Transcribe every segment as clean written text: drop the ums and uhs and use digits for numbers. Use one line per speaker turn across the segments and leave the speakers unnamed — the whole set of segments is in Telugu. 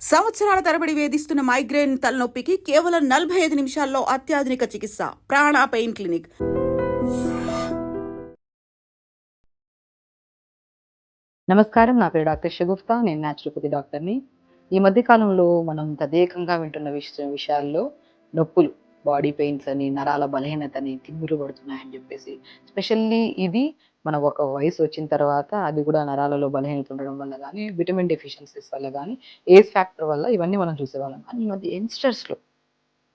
సంవత్సరాల తరబడి వేధిస్తున్న మైగ్రేన్ తలనొప్పికి కేవలం 45 నిమిషాల్లో అత్యాధునిక చికిత్స. ప్రాణ పెయిన్ క్లినిక్.
నమస్కారం. నా పేరు డాక్టర్ షగుఫ్తా. నేను న్యాచురోపతి డాక్టర్‌ని. ఈ మధ్య కాలంలో మనం తదేకంగా వింటున్న విషయాల్లో నొప్పులు, బాడీ పెయిన్స్ అని, నరాల బలహీనతని, తిమ్మిర్లు పడుతున్నాయని చెప్పేసి. స్పెషల్లీ ఇది మన ఒక వయసు వచ్చిన తర్వాత అది కూడా నరాలలో బలహీనత ఉండడం వల్ల గానీ, విటమిన్ డెఫిషియన్సీస్ వల్ల గానీ, ఏజ్ ఫ్యాక్టర్ వల్ల ఇవన్నీ మనం చూసేవాళ్ళం. కానీ ఈ మధ్య యంగ్‌స్టర్స్‌లో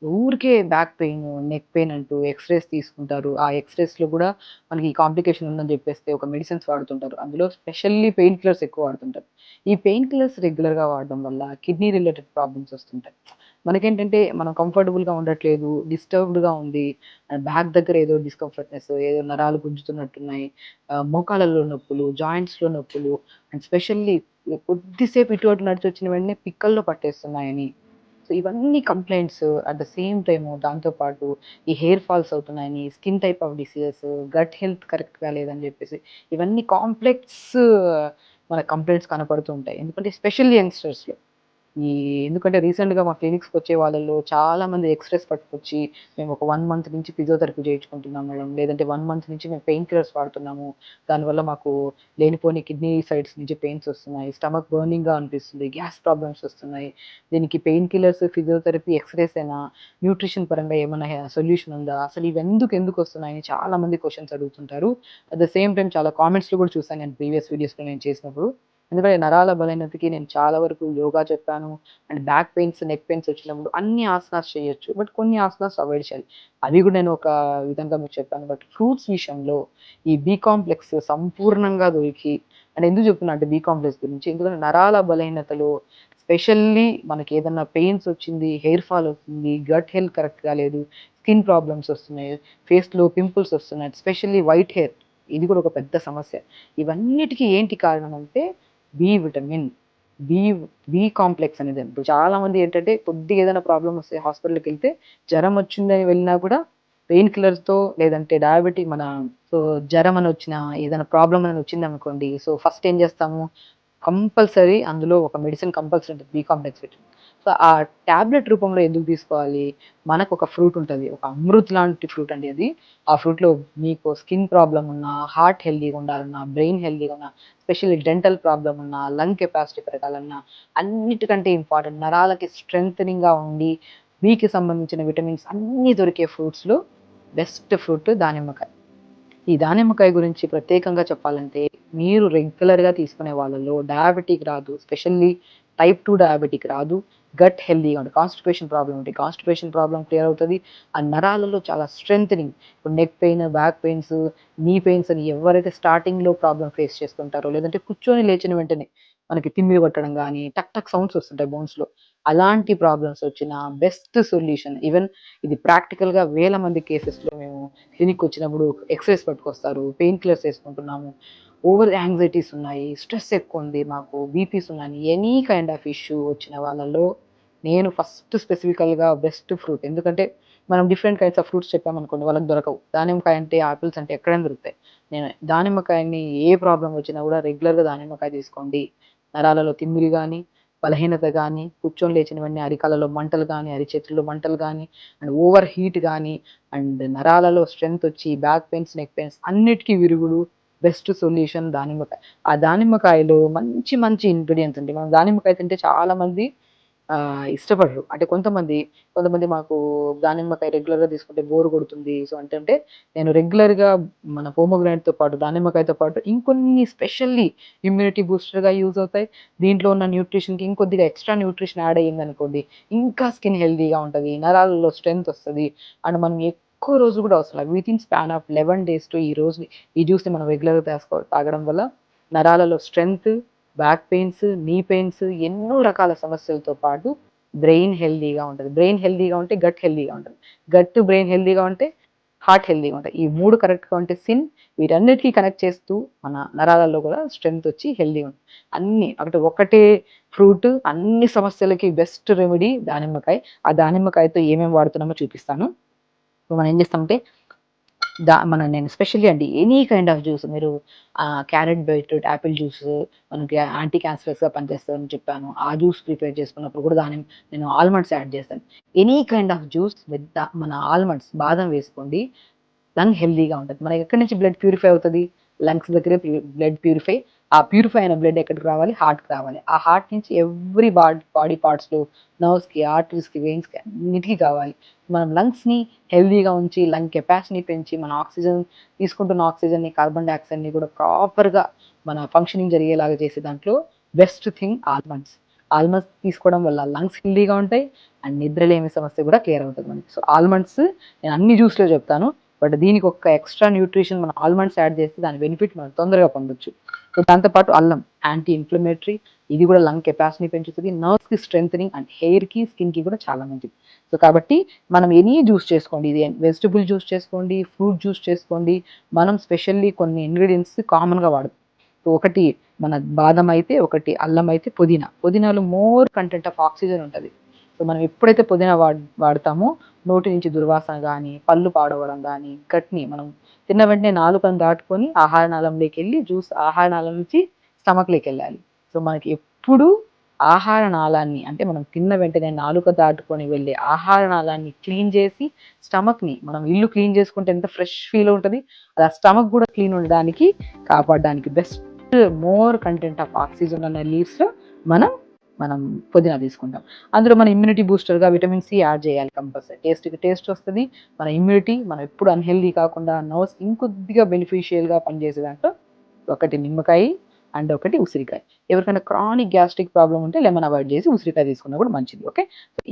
ఊరికే బ్యాక్ పెయిన్, నెక్ పెయిన్ అంటూ ఎక్స్‌రేస్ తీసుకుంటారు. ఆ ఎక్స్‌రేస్‌లో గూడా మనకి కాంప్లికేషన్ ఉందని జెప్పేస్తే ఒక మెడిసిన్స్ వాడుతుంటారు. అందులో స్పెషల్లీ పెయిన్ కిల్లర్స్ ఎక్కువ వాడుతుంటారు. ఈ పెయిన్ కిల్లర్స్ రెగ్యులర్‌గా వాడడం వల్ల కిడ్నీ రిలేటెడ్ ప్రాబ్లమ్స్ వస్తుంటాయి. మనకేంటంటే మనం కంఫర్టబుల్‌గా ఉండట్లేదు, డిస్టర్బ్డ్‌గా ఉంది, బ్యాక్ దగ్గర ఏదో డిస్కంఫర్ట్‌నెస్, ఏదో నరాలు గుంజుతున్నట్టున్నాయి, మోకాళ్ళలో నొప్పులు, జాయింట్స్‌లో నొప్పులు అండ్ స్పెషల్లీ కొద్దిసేపు ఇటు అటు నడిచొచ్చిన వెంటనే పిక్కల్లో పట్టేస్తున్నాయని, సో ఇవన్నీ complaints at the same time దాంతో పాటు ఈ హెయిర్ ఫాల్స్ అవుతున్నాయని, skin type of diseases, gut health కరెక్ట్‌గా లేదని జెప్పేసి ఇవన్నీ కాంప్లెక్స్ మన కంప్లెయింట్స్ కనపడుతూ ఉంటాయి. ఎందుకంటే స్పెషల్లీ యంగ్‌స్టర్స్‌లో. ఈ ఎందుకంటే రీసెంట్‌గా మా క్లినిక్స్‌కొచ్చే వాళ్ళలో చాలామంది ఎక్స్‌రేస్ పట్టుకొచ్చి, మేము ఒక 1 మంత్ నుంచి ఫిజియోథెరపీ చేయించుకుంటున్నాం మేడం. లేదంటే 1 మంత్ నుంచి మేము పెయిన్ కిల్లర్స్ వాడుతున్నాము. దానివల్ల మాకు లేనిపోని కిడ్నీ సైడ్స్ నుంచి పెయిన్స్ వస్తున్నాయి. స్టమక్ బర్నింగ్‌గా అనిపిస్తుంది. గ్యాస్ ప్రాబ్లమ్స్ వస్తున్నాయి. దీనికి పెయిన్ కిల్లర్స్, ఫిజియోథెరపీ, ఎక్స్‌రేసేనా? న్యూట్రిషన్ పరంగా ఏమన్నా సొల్యూషన్ ఉందా? అసలు ఇవెందుకెందుకొస్తున్నాయని చాలామంది క్వెషన్స్ అడుగుతుంటారు. అట్ ద సేమ్ టైమ్ చాలా కామెంట్స్‌లో కూడా చూసాను నేను ప్రీవియస్ వీడియోస్‌లో నేను చేసినప్పుడు. ఎందుకంటే నరాల బలహీనతకి నేను చాలా వరకు యోగా చెప్పాను. And back pains, neck pains వచ్చినప్పుడు అన్ని ఆసనాస్ చేయొచ్చు. బట్ కొన్ని ఆసనాస్ అవాయిడ్ చేయాలి. అవి కూడా నేను ఒక విధంగా మీకు చెప్పాను. బట్ ఫ్రూట్స్ విషయంలో ఈ బి కాంప్లెక్స్ సంపూర్ణంగా దొరికి, అండ్ ఎందుకు చెప్తున్నా అంటే బి కాంప్లెక్స్ గురించి, ఎందుకంటే నరాల బలహీనతలో స్పెషల్లీ మనకి ఏదన్నా పెయిన్స్ వచ్చింది, హెయిర్ ఫాల్ అవుతుంది, గట్ హెల్త్ కరెక్ట్‌గా లేదు, స్కిన్ ప్రాబ్లమ్స్ వస్తున్నాయి, ఫేస్‌లో పింపుల్స్ వస్తున్నాయి, స్పెషల్లీ వైట్ హెయిర్, ఇది కూడా ఒక పెద్ద సమస్య. ఇవన్నిటికి ఏంటి కారణం అంటే B vitamin. B B complex అనేది. ఇప్పుడు చాలామంది ఏంటంటే కొద్దిగా ఏదైనా ప్రాబ్లమ్ వస్తే హాస్పిటల్‌కెళ్తే జ్వరం వచ్చిందని వెళ్ళినా కూడా పెయిన్ కిల్లర్స్‌తో, లేదంటే డయాబెటిక్ మన సో జ్వరం అని వచ్చినా, ఏదైనా ప్రాబ్లమ్ అని వచ్చిందనుకోండి, సో ఫస్ట్ ఏం చేస్తాము, కంపల్సరీ అందులో ఒక మెడిసిన్ కంపల్సరీ ఉంటది, బి కాంప్లెక్స్ విటమిన్. సో ఆ టాబ్లెట్ రూపంలో ఎందుకు తీసుకోవాలి? మనకొక ఫ్రూట్ ఉంటది. ఒక అమృత్ లాంటి ఫ్రూట్ అండి అది. ఆ ఫ్రూట్‌లో మీకు స్కిన్ ప్రాబ్లమ్ ఉన్నా, హార్ట్ హెల్తీగా ఉండాలన్నా, బ్రెయిన్ హెల్తీగా ఉన్నా, స్పెషల్లీ డెంటల్ ప్రాబ్లమ్ ఉన్నా, లంగ్ కెపాసిటీ పెరగాలన్నా, అన్నిటికంటే ఇంపార్టెంట్ నరాలకి స్ట్రెంథెనింగ్‌గా ఉండి, బికి సంబంధించిన విటమిన్స్ అన్నీ దొరికే ఫ్రూట్స్‌లో బెస్ట్ ఫ్రూట్ దానిమ్మకాయ. ఈ దానిమ్మకాయ గురించి ప్రత్యేకంగా చెప్పాలంటే, మీరు రెగ్యులర్‌గా తీసుకునే వాళ్ళలో డయాబెటిక్ రాదు. స్పెషల్లీ టైప్ 2 డయాబెటిక్ రాదు. గట్ హెల్తీగా ఉంటది. కాన్‌స్టిపేషన్ ప్రాబ్లమ్ ఉంటే కాన్‌స్టిపేషన్ ప్రాబ్లమ్ క్లియర్ అవుతది. ఆ నరాలలో చాలా స్ట్రెంథెనింగ్, ఇప్పుడు neck pain, back pains, knee pains అని ఎవరైతే స్టార్టింగ్‌లో ప్రాబ్లమ్ ఫేస్ చేస్తుంటారో, లేదంటే కూర్చొని లేచిన వెంటనే మనకి తిమ్మిరి పట్టడం గానీ, టక్ టక్ సౌండ్స్ వస్తుంటాయి బోన్స్‌లో. అలాంటి ప్రాబ్లమ్స్ వచ్చిన బెస్ట్ సొల్యూషన్, ఈవెన్ ఇది ప్రాక్టికల్‌గా వేల మంది కేసెస్‌లో మేము క్లినిక్ వచ్చినప్పుడు ఎక్స్‌రేస్ పట్టుకొస్తారు. పెయిన్ కిల్లర్స్ ఏసుకుంటున్నాము. ఓవర్ యాంగ్జైటీస్ ఉన్నాయి. స్ట్రెస్ ఎక్కువుంది మాకు. బీపీస్ ఉన్నాయి. ఎనీ కైండ్ ఆఫ్ ఇష్యూ వచ్చిన వాళ్ళలో నేను ఫస్ట్ స్పెసిఫికల్‌గా బెస్ట్ ఫ్రూట్, ఎందుకంటే మనం డిఫరెంట్ కైండ్స్ ఆఫ్ ఫ్రూట్స్ చెప్పామనుకోండి వాళ్ళకి దొరకవు. దానిమ్మకాయ అంటే, ఆపిల్స్ అంటే ఎక్కడైనా దొరుకుతాయి. నేను దానిమ్మకాయని ఏ ప్రాబ్లమ్ వచ్చినా కూడా రెగ్యులర్‌గా దానిమ్మకాయ తీసుకోండి. నరాలలో తిమ్మిరి గానీ, బలహీనత గానీ, కూర్చొని లేచిన వెంటనే అరికాళ్ళలో మంటలు గానీ, అరిచేతుల్లో మంటలు గానీ, అండ్ ఓవర్ హీట్ గానీ, అండ్ నరాలలో స్ట్రెంత్ వచ్చి బ్యాక్ పెయిన్స్, నెక్ పెయిన్స్ అన్నిటికి విరుగుడు బెస్ట్ సొల్యూషన్ దానిమ్మకాయ. ఆ దానిమ్మకాయలో మంచి మంచి ఇంగ్రీడియెంట్స్ ఉంటాయి. మనం దానిమ్మకాయ తింటే చాలామంది ఇష్టపడరు. అంటే కొంతమంది మాకు దానిమ్మకాయ రెగ్యులర్‌గా తీసుకుంటే బోర్ కొడుతుంది. సో అంటే నేను రెగ్యులర్‌గా మన పోమోగ్రానేట్‌తో పాటు, దానిమ్మకాయతో పాటు ఇంకొన్ని స్పెషల్లీ ఇమ్యూనిటీ బూస్టర్‌గా యూజ్ అవుతాయి. దీంట్లో ఉన్న న్యూట్రిషన్‌కి ఇంకొద్దిగా ఎక్స్‌ట్రా న్యూట్రిషన్ యాడ్ అయ్యిందనుకోండి, ఇంకా స్కిన్ హెల్తీగా ఉంటది. నరాలలో స్ట్రెంత్ వస్తది. అండ్ మనం ఎక్కువ రోజులు కూడా అవసరం లేదు. వితిన్ స్పాన్ ఆఫ్ 11 డేస్‌తో ఈ జ్యూస్‌ని మనం రెగ్యులర్‌గా తాగడం వల్ల నరాలలో strength, back pains, knee pains, ఎన్నో రకాల సమస్యలతో పాటు బ్రెయిన్ హెల్తీగా ఉంటది. బ్రెయిన్ హెల్తీగా ఉంటే గట్ హెల్తీగా ఉంటది. గట్, బ్రెయిన్ హెల్తీగా ఉంటే హార్ట్ హెల్తీగా ఉంటాయి. ఈ 3 కరెక్ట్‌గా ఉంటే వీటన్నిటికి కనెక్ట్ చేస్తూ మన నరాలలో కూడా స్ట్రెంత్ వచ్చి హెల్తీగా ఉంటుంది. అన్నీ అంటే ఒకటే ఫ్రూట్ అన్ని సమస్యలకి బెస్ట్ రెమెడీ దానిమ్మకాయ. ఆ దానిమ్మకాయతో ఏమేమి వాడుతున్నామో చూపిస్తాను. ఇప్పుడు మనం ఏం చేస్తామంటే నేను ఎస్పెషల్లీ అండి ఎనీ కైండ్ ఆఫ్ జ్యూస్ మీరు క్యారెట్ బీట్రూట్ యాపిల్ జ్యూస్ మనకి యాంటీ క్యాన్సరస్‌గా పనిచేస్తదని చెప్పాను. ఆ జ్యూస్ ప్రిపేర్ చేసుకున్నప్పుడు కూడా నేను ఆల్మండ్స్ యాడ్ చేస్తాను. Any kind of juice with మన ఆల్మండ్స్ బాదం వేసుకోండి. లంగ్ హెల్తీగా ఉంటది. మనకి ఎక్కడి నుంచి బ్లడ్ ప్యూరిఫై అవుతది? లంగ్స్ దగ్గరే బ్లడ్ ప్యూరిఫై. ఆ ప్యూరిఫై అయిన బ్లడ్ ఎక్కడికి రావాలి? హార్ట్‌కి రావాలి. ఆ హార్ట్ నుంచి ఎవ్రి బాడీ పార్ట్స్‌లో నర్వ్స్‌కి, ఆర్టరీస్‌కి, వెయిన్స్‌కి అన్నిటికి కావాలి. మనం లంగ్స్‌ని హెల్తీగా ఉంచి, లంగ్ కెపాసిటీని పెంచి, మన తీసుకుంటున్న ఆక్సిజన్‌ని, కార్బన్ డయాక్సైడ్‌ని కూడా ప్రాపర్‌గా మన ఫంక్షనింగ్ జరిగేలాగా చేసే దాంట్లో బెస్ట్ థింగ్ ఆల్మండ్స్. ఆల్మండ్స్ తీసుకోవడం వల్ల లంగ్స్ హెల్తీగా ఉంటాయి. అండ్ నిద్రలేమి సమస్య కూడా క్లియర్ అవుతది మనకి. సో, ఆల్మండ్స్ నేను అన్ని జ్యూస్‌లో చెప్తాను. బట్ దీనికి ఒక ఎక్స్ట్రా న్యూట్రిషన్ మన ఆల్మండ్స్ యాడ్ చేస్తే దాని బెనిఫిట్ మనం తొందరగా పొందొచ్చు. సో, దాంతో పాటు అల్లం యాంటీ ఇన్‌ఫ్లమేటరీ, ఇది కూడా లంగ్ కెపాసిటీని పెంచుతది. నర్వ్స్‌కి స్ట్రెంథెనింగ్ అండ్ హెయిర్‌కి, స్కిన్‌కి కూడా చాలా మంచిది. సో, కాబట్టి మనం ఎనీ జ్యూస్ చేసుకోండి. ఇది వెజిటబుల్ జ్యూస్ చేసుకోండి, ఫ్రూట్ జ్యూస్ చేసుకోండి. మనం స్పెషల్లీ కొన్ని ఇంగ్రీడియెంట్స్ కామన్‌గా వాడతాం. సో, ఒకటి మన బాదం అయితే, ఒకటి అల్లం అయితే పుదీనా. పుదీనాలో మోర్ కంటెంట్ ఆఫ్ ఆక్సిజన్ ఉంటది. సో, మనం ఎప్పుడైతే పుదీనా వాడతామో నోటి నుంచి దుర్వాసన గానీ, పళ్ళు పాడవడం గానీ, గట్‌ని మనం తిన్న వెంటనే నాలుకను దాటుకొని ఆహార నాళంలోకెళ్ళి ఆహార నాళం నుంచి స్టమక్‌లోకెళ్ళాలి. సో, మనకి ఎప్పుడు ఆహార నాళాన్ని అంటే మనం తిన్న వెంటనే నాలుక దాటుకొని వెళ్ళే ఆహార నాళాన్ని క్లీన్ చేసి స్టమక్‌ని మనం ఇల్లు క్లీన్ చేసుకుంటే ఎంత ఫ్రెష్ ఫీల్ ఉంటది. అలా స్టమక్ కూడా క్లీన్ ఉండడానికి కాపాడడానికి best more content of oxygen ఉన్న లీవ్స్‌లో మనం మనం పుదీనా తీసుకుంటాం. అందులో మన ఇమ్యూనిటీ బూస్టర్‌గా విటమిన్ సి యాడ్ చేయాలి కంపల్సరీ. టేస్ట్ వస్తది. మన ఇమ్యూనిటీ మనం ఎప్పుడు అన్‌హెల్తీ కాకుండా నర్వ్స్ ఇంకొద్దిగా బెనిఫిషియల్‌గా పనిచేసే దాంట్లో ఒకటి నిమ్మకాయ అండ్ ఒకటి ఉసిరికాయ. ఎవరికైనా క్రానిక్ గ్యాస్ట్రిక్ ప్రాబ్లమ్ ఉంటే లెమన్ అవాయిడ్ చేసి ఉసిరికాయ తీసుకున్నా కూడా మంచిది. ఓకే.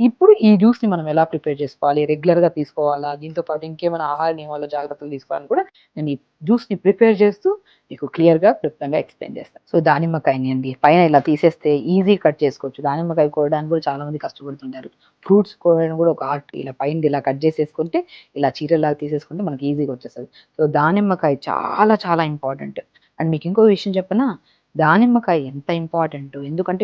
ఇప్పుడు ఈ జ్యూస్‌ని మనం ఎలా ప్రిపేర్ చేసుకోవాలి? రెగ్యులర్‌గా తీసుకోవాలా? దీంతో పాటు ఇంకేమైనా ఆహార నియమాల్లో జాగ్రత్తలు తీసుకోవాలని కూడా నేను ఈ జ్యూస్‌ని ప్రిపేర్ చేస్తూ మీకు క్లియర్‌గా, క్లుప్తంగా ఎక్స్‌ప్లెయిన్ చేస్తాను. సో, దానిమ్మకాయని అండి పైన ఇలా తీసేస్తే ఈజీ కట్ చేసుకోవచ్చు. దానిమ్మకాయ కోయడానికి కూడా చాలా మంది కష్టపడుతుంటారు. ఫ్రూట్స్ కోయడం కూడా ఒక ఆర్ట్. ఇలా పైనది ఇలా కట్ చేసేసుకుంటే ఇలా చీరలాగా తీసేసుకుంటే మనకి ఈజీగా వచ్చేస్తది. సో, దానిమ్మకాయ చాలా చాలా ఇంపార్టెంట్. అండ్ మీకు ఇంకో విషయం చెప్పనా? దానిమ్మకాయ ఎంత ఇంపార్టెంటో ఎందుకంటే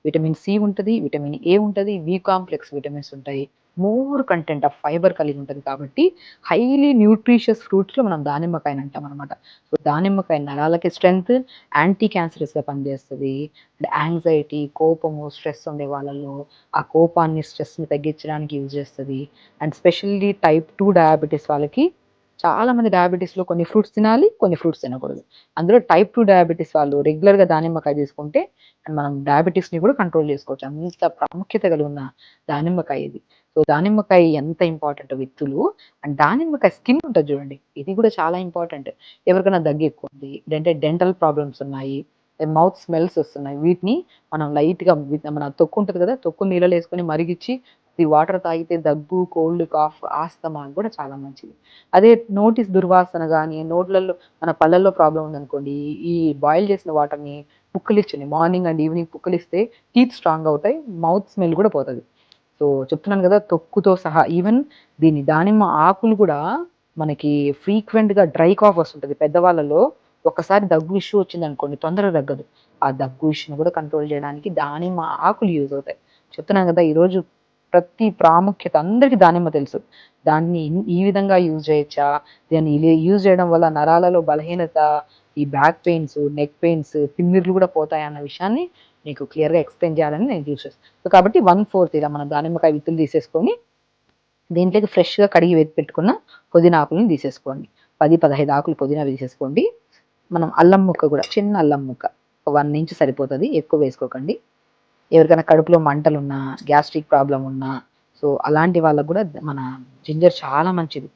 విటమిన్ సి ఉంటది, విటమిన్ ఏ ఉంటది, బి కాంప్లెక్స్ విటమిన్స్ ఉంటాయి. మోర్ కంటెంట్ ఆఫ్ ఫైబర్ కలిగి ఉంటది కాబట్టి హైలీ న్యూట్రిషియస్ ఫ్రూట్స్‌లో మనం దానిమ్మకాయని అంటామనమాట. సో, దానిమ్మకాయ నరాలకి స్ట్రెంత్, యాంటీ క్యాన్సరస్‌గా పనిచేస్తది. అండ్ యాంగ్జైటీ, కోపము, స్ట్రెస్ ఉండే వాళ్ళలో ఆ కోపాన్ని, స్ట్రెస్‌ని తగ్గించడానికి యూజ్ చేస్తది. అండ్ స్పెషల్లీ టైప్ 2 డయాబెటిస్ వాళ్ళకి చాలా మంది డయాబెటిస్‌లో కొన్ని ఫ్రూట్స్ తినాలి, కొన్ని ఫ్రూట్స్ తినకూడదు. అందులో టైప్ 2 డయాబెటిస్ వాళ్ళు రెగ్యులర్‌గా దానిమ్మకాయ తీసుకుంటే మనం డయాబెటిస్‌ని కూడా కంట్రోల్ చేసుకోవచ్చు. అంత ప్రాముఖ్యత కలిగున్న దానిమ్మకాయ ఇది. సో, దానిమ్మకాయ ఎంత ఇంపార్టెంటో విత్తులు అండ్ దానిమ్మకాయ స్కిన్ ఉంటది చూడండి. ఇది కూడా చాలా ఇంపార్టెంట్. ఎవరికైనా దగ్గు ఎక్కువ ఉంది, లేదంటే డెంటల్ ప్రాబ్లమ్స్ ఉన్నాయి, మౌత్ స్మెల్స్ వస్తున్నాయి. వీటిని మనం లైట్‌గా మన తొక్కు ఉంటది కదా! తొక్కుని నీళ్ళలో ఏసుకొని మరిగిచ్చి ఈ వాటర్ తాగితే దగ్గు, కోల్డ్, కాఫ్, ఆస్తమా కూడా చాలా మంచిది. అదే దుర్వాసన గాని, నోట్లలో మన పళ్ళల్లో ప్రాబ్లమ్ ఉందనుకోండి, ఈ బాయిల్ చేసిన వాటర్‌ని పుక్కిలిచ్చండి. మార్నింగ్ అండ్ ఈవినింగ్ పుక్కిలిస్తే టీత్ స్ట్రాంగ్ అవుతాయి. మౌత్ స్మెల్ కూడా పోతది. సో, చెప్తున్నాను గదా! తొక్కుతో సహా ఈవెన్ దానిమ్మ ఆకులు గూడా మనకి ఫ్రీక్వెంట్‌గా డ్రై కాఫ్ వస్తుంటది. పెద్దవాళ్ళలో ఒక్కసారి దగ్గు ఇష్యూ వచ్చిందనుకోండి తొందరగా తగ్గదు. ఆ దగ్గు ఇష్యూని గూడా కంట్రోల్ జేయడానికి దానిమ్మ ఆకులు యూజ్ అవుతాయి. చెప్తున్నాను గదా! ఈరోజు ప్రతి ప్రాముఖ్యత అందరికి దానిమ్మ తెలుసు. దాన్ని ఈ విధంగా యూజ్ చేయొచ్చా? దాన్ని యూజ్ చేయడం వల్ల నరాలలో బలహీనత, ఈ బ్యాక్ పెయిన్స్, నెక్ పెయిన్స్, తిమ్మిర్లు గూడా పోతాయన్న విషయాన్ని మీకు క్లియర్‌గా ఎక్స్‌ప్లెయిన్ చేయాలని నేను చూస్ చేస్తాను. సో, కాబట్టి 1/4 ఇలా మనం దానిమ్మకాయ విత్తులు తీసేసుకొని, దీంట్లోకి ఫ్రెష్‌గా కడిగి పెట్టుకున్న పుదీనా ఆకులను తీసేసుకోండి. 10, 15 ఆకులు పుదీనా తీసేసుకోండి. మనం అల్లం ముక్క గూడా చిన్న అల్లం ముక్క ఒక 1 ఇంచ్ సరిపోతది. ఎక్కువ వేసుకోకండి. ఎవరికైనా కడుపులో మంటలున్నా, గ్యాస్ట్రిక్ ప్రాబ్లమ్ ఉన్నా, సో, అలాంటి వాళ్ళకి గూడా మన జింజర్ చాలా మంచిది.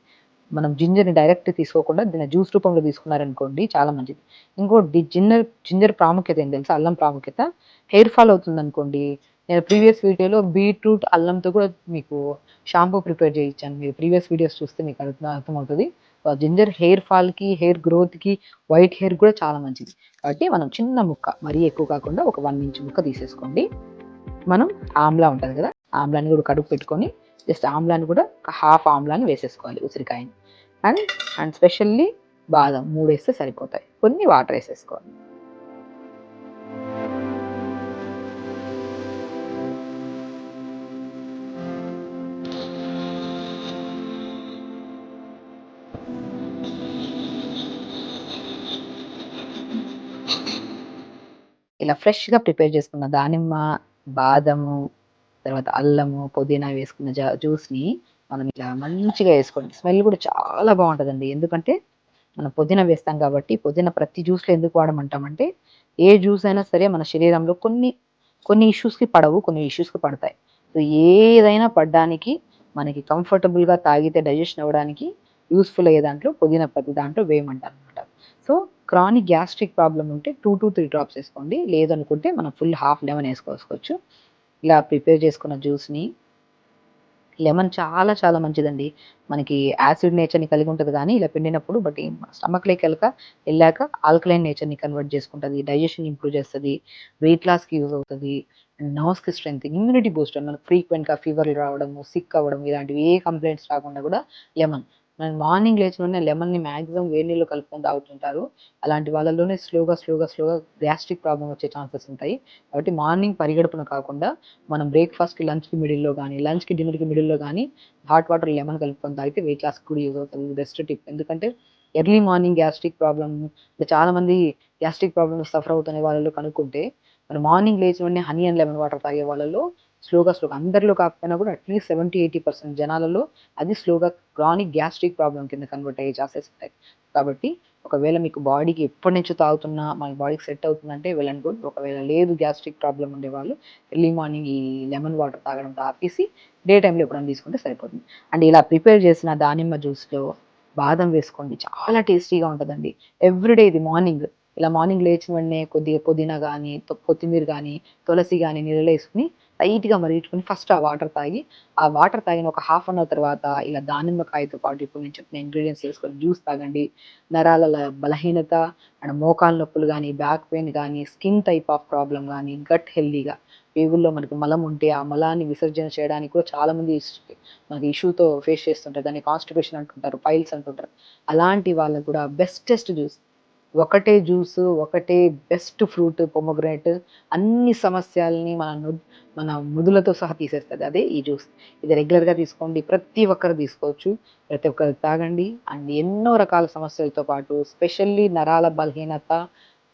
మనం జింజర్‌ని డైరెక్ట్ తీసుకోకుండా దీన్ని జ్యూస్ రూపంలో తీసుకున్నారనుకోండి చాలా మంచిది. ఇంకోటి జింజర్ ప్రాముఖ్యత ఏంటి తెలుసా? అల్లం ప్రాముఖ్యత. హెయిర్ ఫాల్ అవుతుందనుకోండి, నేను ప్రీవియస్ వీడియోలో బీట్రూట్, అల్లంతో కూడా మీకు షాంపూ ప్రిపేర్ చేయించాను. మీరు ప్రీవియస్ వీడియోస్ చూస్తే మీకు అర్థమవుతది. జింజర్ హెయిర్ ఫాల్‌కి, హెయిర్ గ్రోత్‌కి, వైట్ హెయిర్ కూడా చాలా మంచిది. కాబట్టి మనం చిన్న ముక్క, మరీ ఎక్కువ కాకుండా ఒక 1 ఇంచ్ ముక్క తీసేసుకోండి. మనం ఆమ్లా ఉంటది కదా! ఆమ్లాని కూడా కడుగు పెట్టుకొని జస్ట్ ఆమ్లాని కూడా ఒక హాఫ్ ఆమ్లాని వేసేసుకోవాలి ఉసిరికాయని. అండ్ అండ్ స్పెషల్లీ బాదం 3 ఏస్తే సరిపోతాయి. కొన్ని వాటర్ ఏసేసుకోవాలి. ఇలా ఫ్రెష్‌గా ప్రిపేర్ చేసుకున్న దానిమ్మ, బాదము, తర్వాత అల్లము, పుదీనా వేసుకున్న జ్యూస్‌ని మనం ఇట్లా మంచిగా ఏసుకోండి. స్మెల్ కూడా చాలా బావుంటదండి. ఎందుకంటే మనం పుదీనా వేస్తాం కాబట్టి, పుదీనా ప్రతి జ్యూస్‌లో ఎందుకు వాడమంటామంటే, ఏ జ్యూస్ అయినా సరే మన శరీరంలో కొన్ని ఇష్యూస్‌కి పడవు. కొన్ని ఇష్యూస్‌కి పడతాయి. సో, ఏదైనా పడ్డానికి మనకి కంఫర్టబుల్‌గా తాగితే డైజెషన్ అవ్వడానికి యూజ్‌ఫుల్ అయ్యే దాంట్లో పుదీనా ప్రతి దాంట్లో వేయమంటారనమాట. సో, క్రానిక్ గ్యాస్ట్రిక్ ప్రాబ్లమ్ ఉంటే 2-3 డ్రాప్స్ ఏసుకోండి. లేదనుకుంటే మనం ఫుల్ హాఫ్ లెమన్ ఏసుకోవచ్చు. ఇలా ప్రిపేర్ చేసుకున్న జ్యూస్‌ని లెమన్ చాలా చాలా మంచిదండి. మనకి యాసిడ్ నేచర్‌ని కలిగి ఉంటది గానీ, ఇలా పిండినప్పుడు స్టమక్‌లోకి ఎళ్ళాక ఆల్కలైన్ నేచర్‌ని కన్వర్ట్ చేసుకుంటది. డైజెషన్ ఇంప్రూవ్ చేస్తది. వెయిట్ లాస్‌కి యూజ్ అవుతది. అండ్ నర్వ్స్‌కి స్ట్రెంత్, ఇమ్యూనిటీ బూస్టర్. మనకు ఫ్రీక్వెంట్‌గా ఫీవర్‌లు రావడము, సిక్ అవ్వడం ఇలాంటివి ఏ కంప్లెయింట్స్ రాకుండా కూడా లెమన్. మనం మార్నింగ్ లేచిన వెంటనే లెమన్‌ని మాక్సిమం వేడి నీళ్లలో కలుపుకొని తాగుతుంటారు. అలాంటి వాళ్ళలోనే స్లోగా గ్యాస్ట్రిక్ ప్రాబ్లమ్ వచ్చే ఛాన్సెస్ ఉంటాయి. కాబట్టి మార్నింగ్ పరిగడుపున కాకుండా మనం బ్రేక్‌ఫాస్ట్‌కి, లంచ్‌కి మిడిల్‌లో గానీ, లంచ్‌కి, డిన్నర్‌కి మిడిల్‌లో గానీ హాట్ వాటర్ లెమన్ కలుపుకొని తాగితే వెయిట్ లాస్‌కి కూడా యూజ్ అవుతది. Best tip. ఎందుకంటే ఎర్లీ మార్నింగ్ గ్యాస్ట్రిక్ ప్రాబ్లమ్ చాలామంది గ్యాస్ట్రిక్ ప్రాబ్లమ్ సఫర్ అవుతున్న వాళ్ళలో కనుక్కుంటే, మరి మార్నింగ్ లేచిన వెంటనే హనీ అండ్ లెమన్ వాటర్ తాగే వాళ్ళలో స్లోగా అందరిలో కాకపోయినా కూడా అట్‌లీస్ట్ 70-80% జనాలలో అది స్లోగా క్రానిక్ గ్యాస్ట్రిక్ ప్రాబ్లమ్ కింద కన్వర్ట్ అయ్యే ఛాన్సెస్ ఉంటాయి. కాబట్టి ఒకవేళ మీకు బాడీకి ఎప్పటినుంచో తాగుతున్నా మన బాడీకి సెట్ అవుతుందంటే వెల్ అండ్ గుడ్. ఒకవేళ లేదు గ్యాస్ట్రిక్ ప్రాబ్లమ్ ఉండేవాళ్ళు ఎర్లీ మార్నింగ్ ఈ లెమన్ వాటర్ తాగడం ఆపేసి డే టైమ్‌లో ఎప్పుడైనా తీసుకుంటే సరిపోతుంది. అండ్ ఇలా ప్రిపేర్ చేసిన దానిమ్మ జ్యూస్‌లో బాదం వేసుకోండి. చాలా టేస్టీగా ఉంటదండి. ఎవ్రీడే ఇది మార్నింగ్. ఇలా మార్నింగ్ లేచిన వెంటనే కొద్దిగా పుదీనా గానీ, కొత్తిమీర గానీ, తులసి గానీ నీళ్ళలో ఏసుకొని లైట్‌గా మరిగించుకొని ఫస్ట్ ఆ వాటర్ తాగిన ఒక హాఫ్ అన్ అవర్ తర్వాత ఇలా దానిమ్మకాయతో పాటు ఇప్పుడు నేను చెప్పిన ఇంగ్రీడియెంట్స్ ఏసుకొని జ్యూస్ తాగండి. నరాల బలహీనత అండ్ మోకాలు నొప్పులు గానీ, బ్యాక్ పెయిన్ గానీ, స్కిన్ టైప్ ఆఫ్ ప్రాబ్లమ్ గానీ, గట్ హెల్తీగా పేగుల్లో మనకు మలం ఉంటే ఆ మలాన్ని విసర్జన చేయడానికి కూడా చాలామంది మనకి ఇష్యూతో ఫేస్ చేస్తుంటారు. దాన్ని కాన్‌స్టిపేషన్ అంటుంటారు. పైల్స్ అంటుంటారు. అలాంటి వాళ్ళకి కూడా బెస్టెస్ట్ జ్యూస్. ఒకటే జ్యూసు, ఒకటే బెస్ట్ ఫ్రూట్ పొమోగ్రానేట్ అన్ని సమస్యల్ని మన ముదులతో సహా తీసేస్తది. అదే ఈ జ్యూస్. ఇది రెగ్యులర్‌గా తీసుకోండి. ప్రతి ఒక్కరు తీసుకోవచ్చు. ప్రతి ఒక్కరు తాగండి. అండ్ ఎన్నో రకాల సమస్యలతో పాటు స్పెషల్లీ నరాల బలహీనత,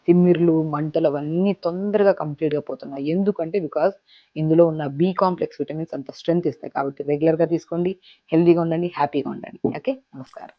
తిమ్మిర్లు, మంటలు అవన్నీ తొందరగా కంప్లీట్‌గా పోతున్నాయి. ఎందుకంటే బికాజ్ ఇందులో ఉన్న బి కాంప్లెక్స్ విటమిన్స్ అంత స్ట్రెంత్ ఇస్తాయి. కాబట్టి రెగ్యులర్‌గా తీసుకోండి. హెల్తీగా ఉండండి. హ్యాపీగా ఉండండి. ఓకే. నమస్కారం.